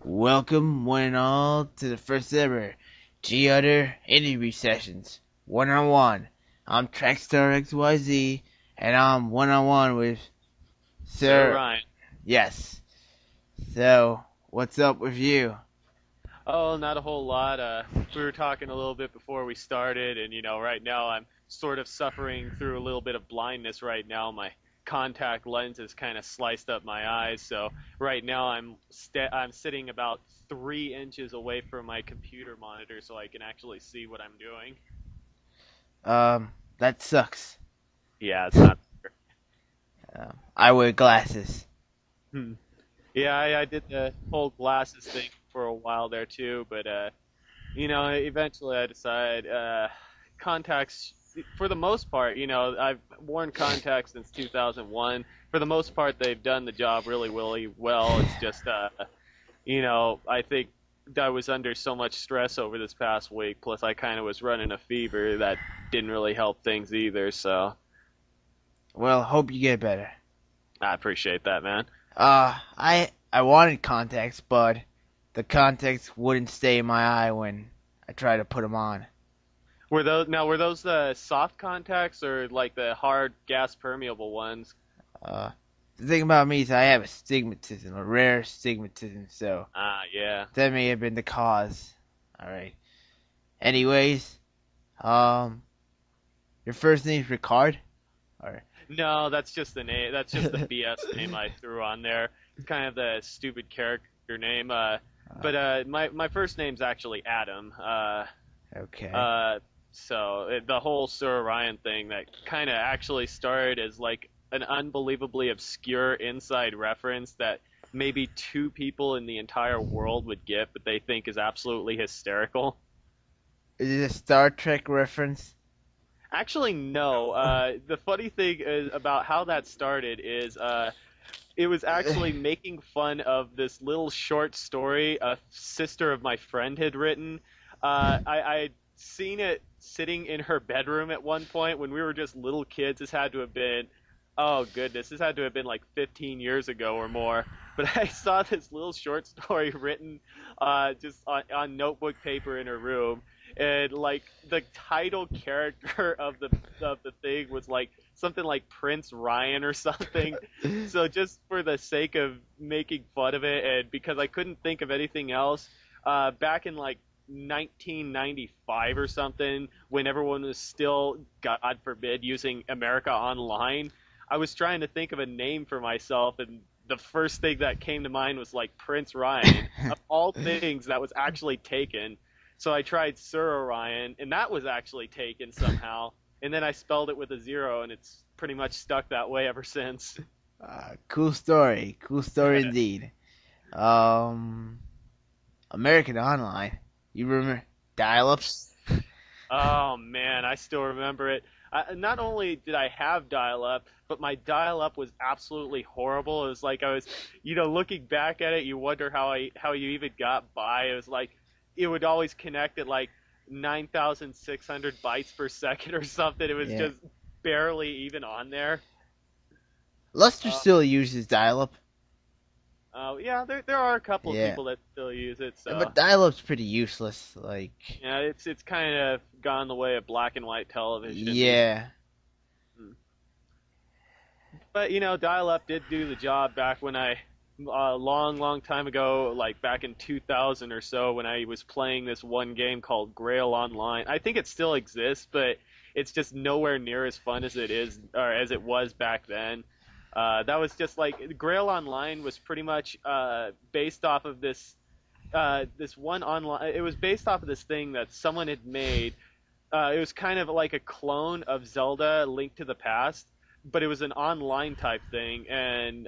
Welcome, one and all, to the first ever G-Utter interview sessions, one-on-one. I'm Trackstar XYZ, and I'm one-on-one with Sir Sir. Ryan. Yes. So, what's up with you? Oh, not a whole lot. We were talking a little bit before we started, and right now I'm sort of suffering through a little bit of blindness right now. My contact lens has kind of sliced up my eyes, so right now I'm sitting about 3 inches away from my computer monitor so I can actually see what I'm doing. That sucks. Yeah, it's not. I wear glasses. Hmm. Yeah, I did the whole glasses thing for a while there too, but eventually I decided contacts, for the most part, I've worn contacts since 2001. For the most part, they've done the job really, really well. It's just, I think I was under so much stress over this past week. Plus, I kind of was running a fever that didn't really help things either. So Well, hope you get better. I appreciate that, man. I wanted contacts, but the contacts wouldn't stay in my eye when I tried to put them on. Were those the soft contacts or like the hard gas permeable ones? Uh, the thing about me is I have astigmatism, a rare astigmatism, so Ah, yeah. that may have been the cause. Alright. Anyways, um, your first name's Ricard? Or, No, that's just the name. That's just the BS name I threw on there. It's kind of the stupid character name. But my first name's actually Adam. okay. Uh, the whole Sir Orion thing that kind of actually started as like an unbelievably obscure inside reference that maybe two people in the entire world would get, but they think is absolutely hysterical. Is it a Star Trek reference? Actually, no. The funny thing is about how that started is it was actually making fun of this little short story a sister of my friend had written. I'd seen it sitting in her bedroom at one point when we were just little kids. This had to have been, oh goodness, this had to have been like 15 years ago or more. But I saw this little short story written just on notebook paper in her room, and like the title character of the thing was like something like Prince Ryan or something. So just for the sake of making fun of it, and because I couldn't think of anything else, back in like 1995 or something, when everyone was still, God forbid, using America Online, I was trying to think of a name for myself, and the first thing that came to mind was like Prince Ryan. Of all things, that was actually taken. So I tried Sir Orion, and that was actually taken somehow. And then I spelled it with a zero, and it's pretty much stuck that way ever since. Cool story. Cool story indeed. Um, American Online. You remember dial-ups? Oh man, I still remember it. Not only did I have dial-up, but my dial-up was absolutely horrible. It was like I was, looking back at it, you wonder how you even got by. It was like it would always connect at like 9,600 bytes per second or something. It was Yeah. just barely even on there. Lester Uh, still uses dial-up. yeah, there are a couple of Yeah. people that still use it, so But dial-up's pretty useless. Like, yeah, it's kind of gone the way of black and white television these. yeah. But dial-up did do the job back when long, long time ago, like back in 2000 or so, when I was playing this one game called Grail Online. I think it still exists, but it's just nowhere near as fun as it is, or as it was back then. That was just like Grail Online was pretty much based off of this one online. It was based off of this thing that someone had made. It was kind of like a clone of Zelda: Link to the Past, but it was an online type thing, and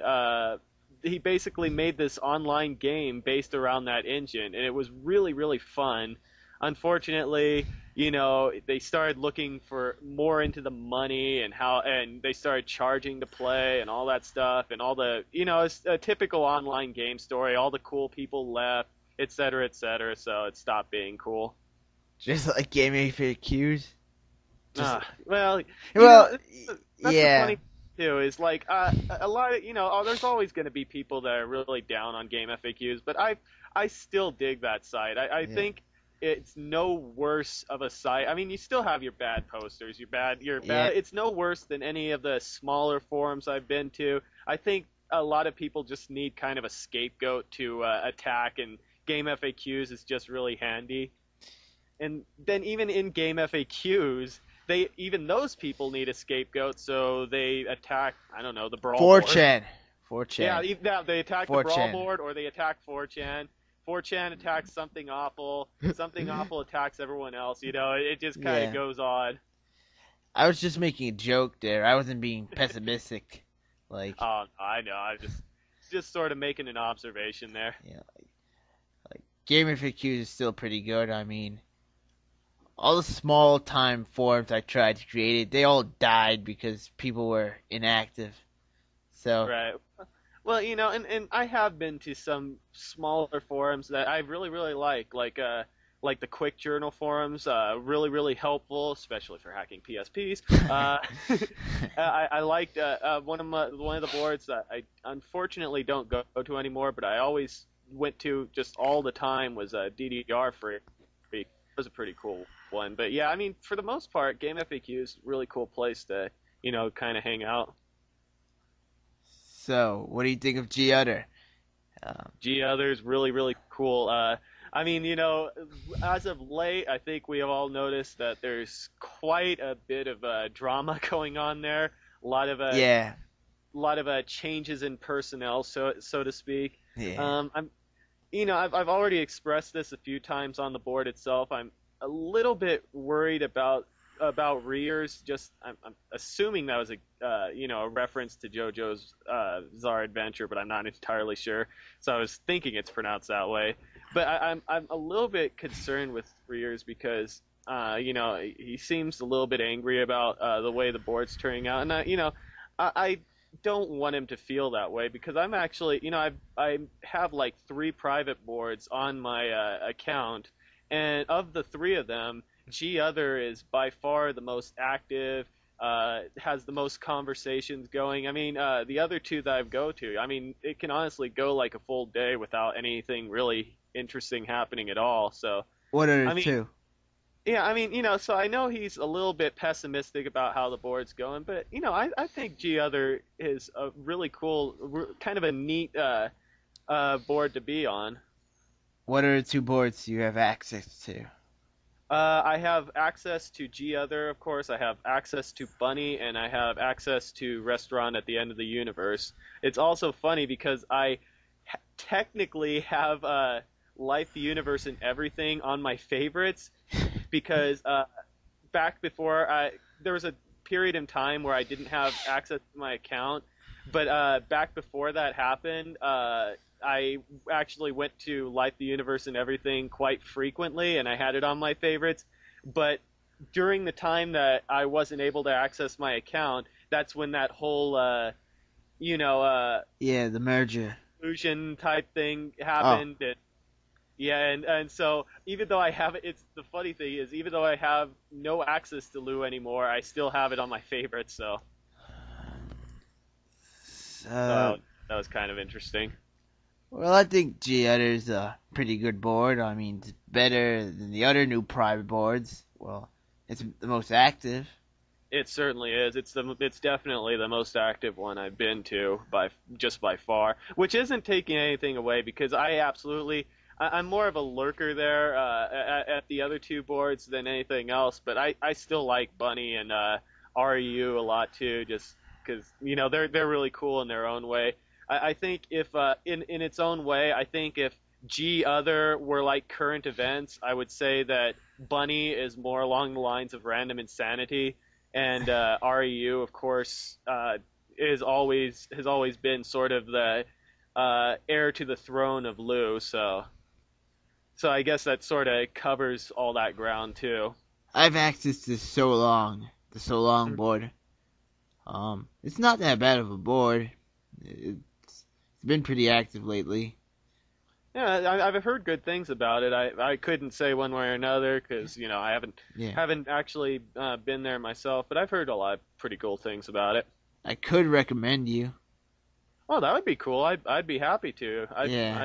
he basically made this online game based around that engine, and it was really, really fun. Unfortunately, they started looking for more into the money and they started charging to play and all that stuff and all the, it's a typical online game story. All the cool people left, et cetera, et cetera. So it stopped being cool. Just like Game FAQs. Just Well, well, that's the yeah. funny. too is like a lot of there's always going to be people that are really down on game FAQs, but I still dig that site. I Yeah. think it's no worse of a site. I mean, you still have your bad posters, your Yeah. bad. It's no worse than any of the smaller forums I've been to. I think a lot of people just need kind of a scapegoat to attack, and game FAQs is just really handy. And then even in game FAQs, even those people need a scapegoat, so they attack, I don't know, the brawl board. 4chan. Yeah, 4chan. they attack the brawl 4chan. board or they attack 4chan. 4chan attacks something awful. Something awful attacks everyone else. It just kind of Yeah. goes on. I was just making a joke there. I wasn't being pessimistic. Like, I know. I just sort of making an observation there. yeah, like Game FAQs is still pretty good. I mean, all the small time forums I tried to create it, they all died because people were inactive. So, Right. Well, and I have been to some smaller forums that I really, really like the Quick Journal forums, really, really helpful, especially for hacking PSPs. I liked one of the boards that I unfortunately don't go to anymore, but I always went to just all the time was DDR Free. It was a pretty cool one. But yeah, I mean, for the most part, Game FAQ is a really cool place to, kind of hang out. so what do you think of G Utter? Um, Gee, others really, really cool. I mean, as of late, I think we have all noticed that there's quite a bit of drama going on there. A lot of yeah, changes in personnel, so to speak. yeah. I'm, I've already expressed this a few times on the board itself. I'm a little bit worried about Rears. Just I'm assuming that was a reference to JoJo's Bizarre Adventure, but I'm not entirely sure. So I was thinking it's pronounced that way. But I'm a little bit concerned with Rears because he seems a little bit angry about the way the board's turning out, and I don't want him to feel that way because I'm actually I have like 3 private boards on my account, and of the 3 of them, G Other is by far the most active, has the most conversations going. I mean, the other 2 that I go to, I mean, it can honestly go like a full day without anything really interesting happening at all. So, What are I the mean, two? yeah, I mean, so I know he's a little bit pessimistic about how the board's going, but, I think G Other is a really cool, kind of a neat board to be on. What are the two boards you have access to? I have access to G Other, of course. I have access to Bunny, and I have access to Restaurant at the End of the Universe. It's also funny because I technically have Life, the Universe, and Everything on my favorites because back before there was a period in time where I didn't have access to my account, but back before that happened, I actually went to Life, the Universe, and Everything quite frequently, and I had it on my favorites. But during the time that I wasn't able to access my account, that's when that whole, Yeah, the merger. illusion type thing Oh, happened. And, yeah, and so even though I have it, it's the funny thing is even though I have no access to Lou anymore, I still have it on my favorites. So so that was kind of interesting. well, I think G Utter's a pretty good board. I mean, it's better than the other new private boards. Well, it's the most active. It certainly is. It's definitely the most active one I've been to by far, which isn't taking anything away because I'm more of a lurker there at the other 2 boards than anything else. But I still like Bunny and REU a lot too, just because they're really cool in their own way. I think if in its own way, I think if G Other were like current events, I would say that Bunny is more along the lines of Random Insanity, and REU, of course, has always been sort of the heir to the throne of Lou. So I guess that sort of covers all that ground too. I have access to the So Long board. It's not that bad of a board. It's been pretty active lately. Yeah, I've heard good things about it. I couldn't say one way or another because I Yeah. haven't actually been there myself, but I've heard a lot of pretty cool things about it. I could recommend you. Oh, that would be cool. I'd be happy to. Yeah.